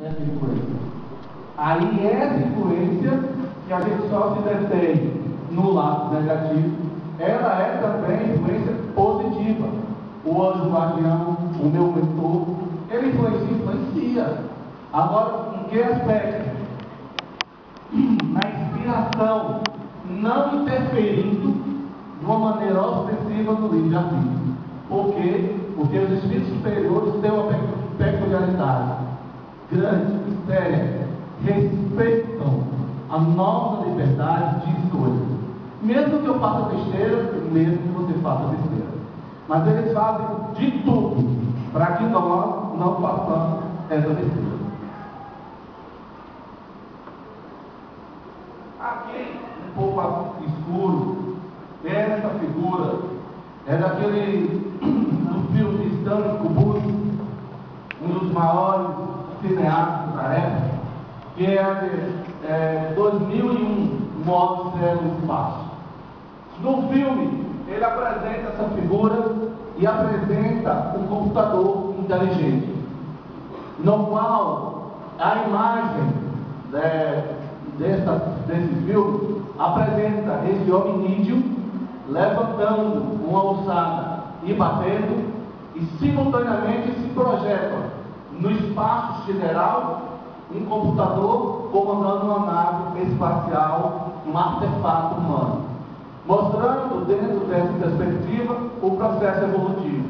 essa influência. Aí essa influência, que a gente só se detém no lado negativo, ela é também influência positiva. O anjo guardião, o meu mentor, ele influencia. Agora, em que aspecto? Na inspiração, não interferindo de uma maneira ostensiva no livre-arbítrio. Por quê? Porque os espíritos superiores têm uma peculiaridade grande e séria, respeitam a nossa liberdade de escolha. Mesmo que eu faça besteira, mesmo que você faça besteira. Mas eles fazem de tudo para que nós não façamos essa besteira. Aqui, um pouco escuro, essa figura é daquele do filme Stanley Kubrick, um dos maiores cineastas da época, que é 2001, Modo Céu e Espaço. No filme, ele apresenta essa figura e apresenta um computador inteligente, no qual a imagem desse filme apresenta esse hominídeo levantando uma ossada e batendo, e simultaneamente se projeta no espaço sideral um computador comandando uma nave espacial, um artefato humano, mostrando dentro dessa perspectiva o processo evolutivo.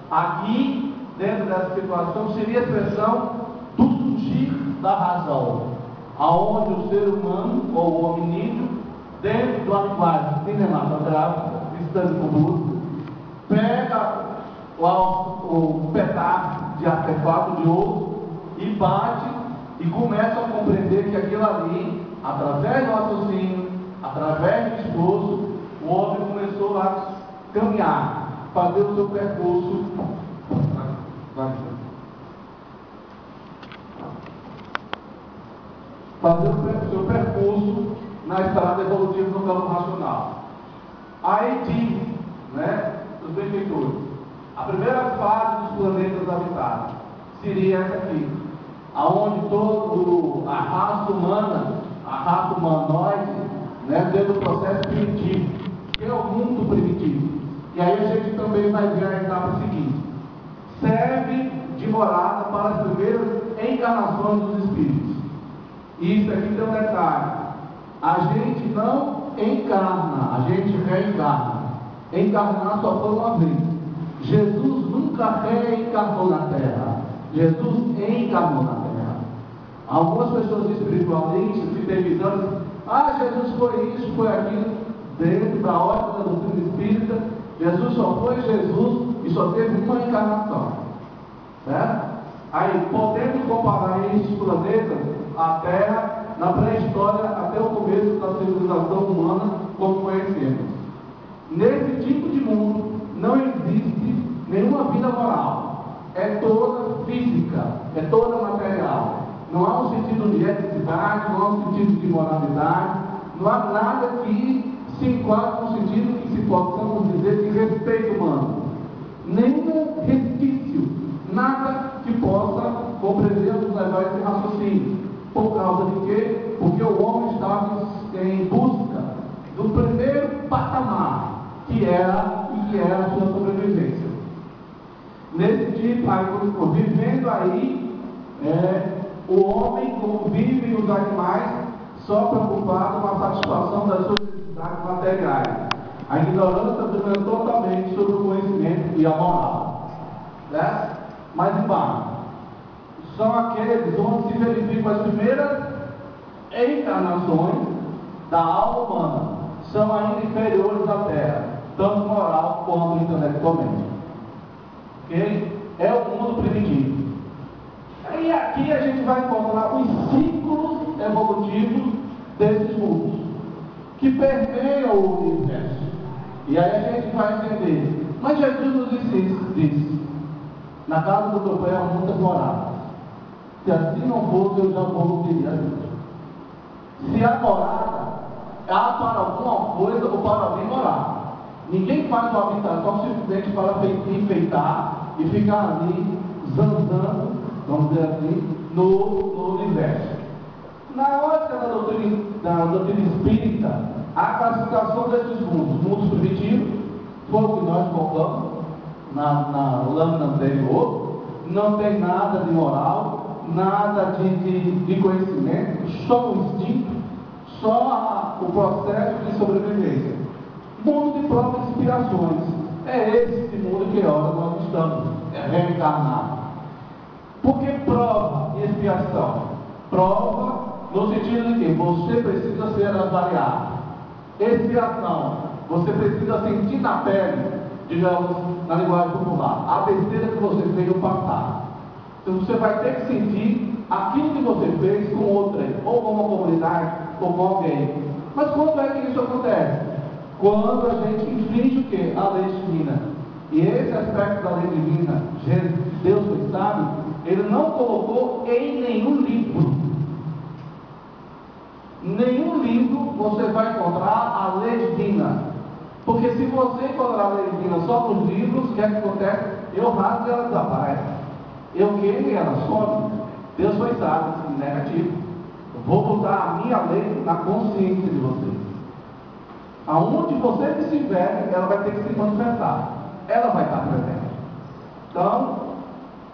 Aqui, dentro dessa situação, seria a expressão do surgir da razão, aonde o ser humano, ou o hominídeo, dentro da linguagem cinematográfica, Stanley Kubrick, pega o pedaço de artefato de ouro e bate e começa a compreender que aquilo ali, através do raciocínio, através do esforço, o homem começou a caminhar, fazer o seu percurso. Fazer o seu percurso na estrada evolutiva no campo racional. Aí diz, os benfeitores, a primeira fase dos planetas habitados seria essa aqui, aonde toda a raça humana, a raça humanoide, dentro do processo primitivo, que é o mundo primitivo. E aí a gente também vai ver a etapa seguinte: serve de morada para as primeiras encarnações dos espíritos. E isso aqui tem um detalhe: a gente não encarna, a gente reencarna. Encarnar só foi uma vez. Jesus nunca reencarnou na Terra. Jesus encarnou na Terra. Algumas pessoas espiritualistas se televisando, Jesus foi isso, foi aquilo. Dentro da ordem da doutrina espírita, Jesus só foi Jesus e só teve uma encarnação. Certo? Aí podemos comparar esses planetas, a Terra, na pré-história até o começo da civilização humana, como conhecemos. Nesse tipo de mundo não existe nenhuma vida moral. É toda física, é toda material. Não há um sentido de eticidade, não há um sentido de moralidade, não há nada que se enquadre no sentido que se possamos dizer de respeito humano. Nenhum resquício, nada que possa compreender os levar esse raciocínio. Por causa de quê? Porque o homem estava em busca do primeiro patamar, que era a sua sobrevivência. Nesse tipo, vivendo aí, o homem convive os animais só preocupado com a satisfação das suas necessidades materiais. A ignorância domina totalmente sobre o conhecimento e a moral. Certo? Mas embaixo, são aqueles onde se verificam as primeiras encarnações da alma humana. São ainda inferiores à Terra, tanto moral quanto intelectualmente. Ok? É o mundo primitivo. E aqui a gente vai encontrar os ciclos evolutivos desses mundos, que permeiam o universo. E aí a gente vai entender. Mas Jesus nos disse: na casa do meu pai há muitas moradas. Se assim não fosse, eu já diria. Se a morada há para alguma coisa ou para alguém morar. Ninguém faz uma habitação simplesmente para enfeitar e ficar ali zanzando vamos dizer assim, no universo. Na ótica da doutrina espírita, a classificação desses mundos primitivos, foi o que nós colocamos na lâmina anterior, não tem nada de moral, nada de conhecimento, só o instinto, só o processo de sobrevivência. Mundo de provas e expiações. É esse mundo que ora nós estamos, reencarnados. Por que prova e expiação? Prova no sentido de que você precisa ser avaliado. Expiação, você precisa sentir na pele, digamos, na linguagem popular, a besteira que você fez no passado. Então você vai ter que sentir aquilo que você fez com outra, ou com uma comunidade, ou com alguém. Mas quando é que isso acontece? Quando a gente infringe o quê? A lei divina. E esse aspecto da lei divina, Deus foi sábio, ele não colocou em nenhum livro. Nenhum livro você vai encontrar a lei divina. Porque se você encontrar a lei divina só nos livros, o que é que acontece? Eu rasgo e ela desaparece. Eu queimo e ela some. Deus foi sábio, negativo. Eu vou botar a minha lei na consciência de vocês. Aonde vocês estiverem, ela vai ter que se manifestar. Ela vai estar presente. Então,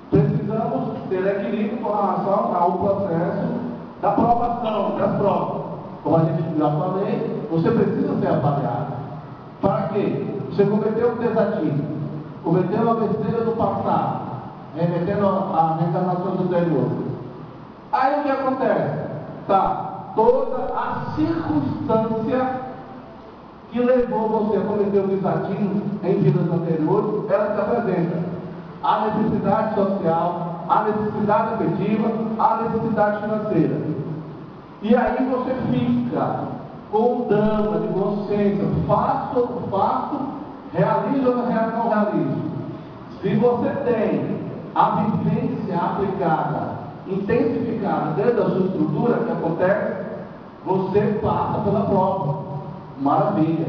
precisamos ter equilíbrio com relação ao processo da aprovação das provas. Como a gente já falei, você precisa ser avaliado. Para quê? Você cometeu um desatino, cometeu uma besteira do passado, remetendo a reencarnações anteriores. Aí o que acontece? Tá, toda a circunstância que levou você a cometer o desatino em vidas anteriores, ela se apresenta. A necessidade social, a necessidade afetiva, a necessidade financeira. E aí você fica com um drama de consciência, faço ou não faço, realizo ou não realizo. Se você tem a vivência aplicada, intensificada dentro da sua estrutura, que acontece, você passa pela prova. Maravilha.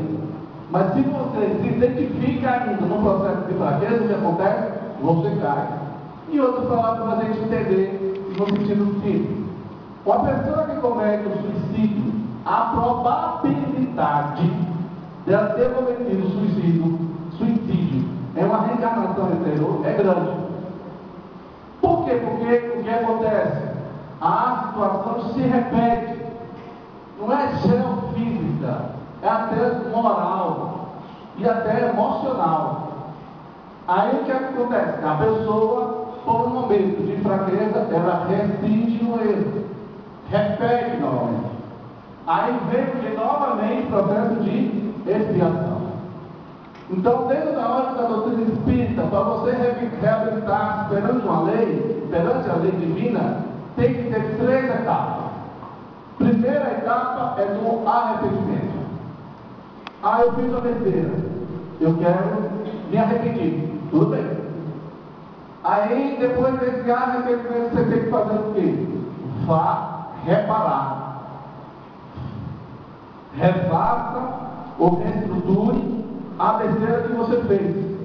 Mas se você se identifica ainda no processo de fraqueza, o que acontece? Você cai. E outras palavras para a gente entender no sentido que uma pessoa que comete o suicídio, a probabilidade dela ter cometido suicídio em uma reencarnação anterior é grande. Por quê? Porque o que acontece? A situação se repete. Não é só física, é até moral e até emocional. Aí o que acontece? A pessoa, por um momento de fraqueza, ela restringe no erro, repete novamente. Aí vem novamente o processo de expiação. Então, dentro da ordem da doutrina espírita, para você reabilitar perante uma lei, perante a lei divina, tem que ter 3 etapas. Primeira etapa é do arrependimento. Ah, eu fiz uma besteira, eu quero me arrepender. Tudo bem. Aí, depois desse arrependimento, você tem que fazer o quê? Vá reparar. Refaça ou reestruture a besteira que você fez.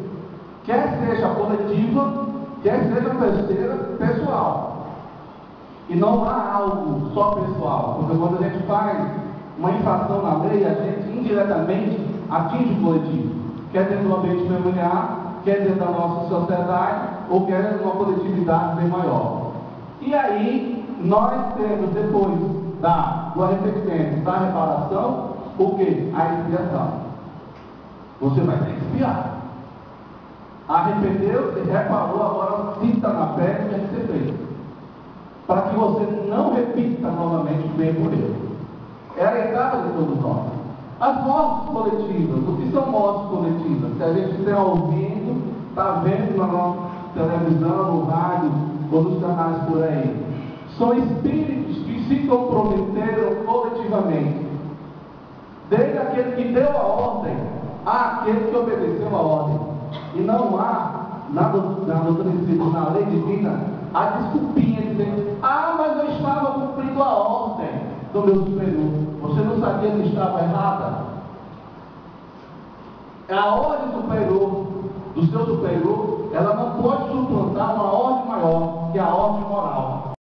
Quer seja coletiva, quer seja besteira pessoal. E não há algo só pessoal, porque quando a gente faz uma infração na lei, a gente indiretamente atinge o coletivo, quer dentro do ambiente familiar, quer dentro da nossa sociedade, ou quer uma coletividade bem maior. E aí, nós temos depois do arrependimento, da reparação, o que? A expiação. Você vai ter que expiar. Arrependeu, se reparou, agora sinta na pele o que você fez, para que você não repita novamente o mesmo erro. É a etapa de todos nós. As mortes coletivas, o que são mortes coletivas? Que a gente está ouvindo, está vendo na nossa televisão, no rádio, ou nos canais por aí. São espíritos que se comprometeram coletivamente. Desde aquele que deu a ordem, àquele que obedeceu a ordem. E não há, na doutrina espírita, na lei divina, a desculpinha de dizer: ah, mas eu estava cumprindo a ordem do meu superior. Você não sabia que estava errada? A ordem superior, do seu superior, ela não pode suplantar uma ordem maior. que é a ordem moral.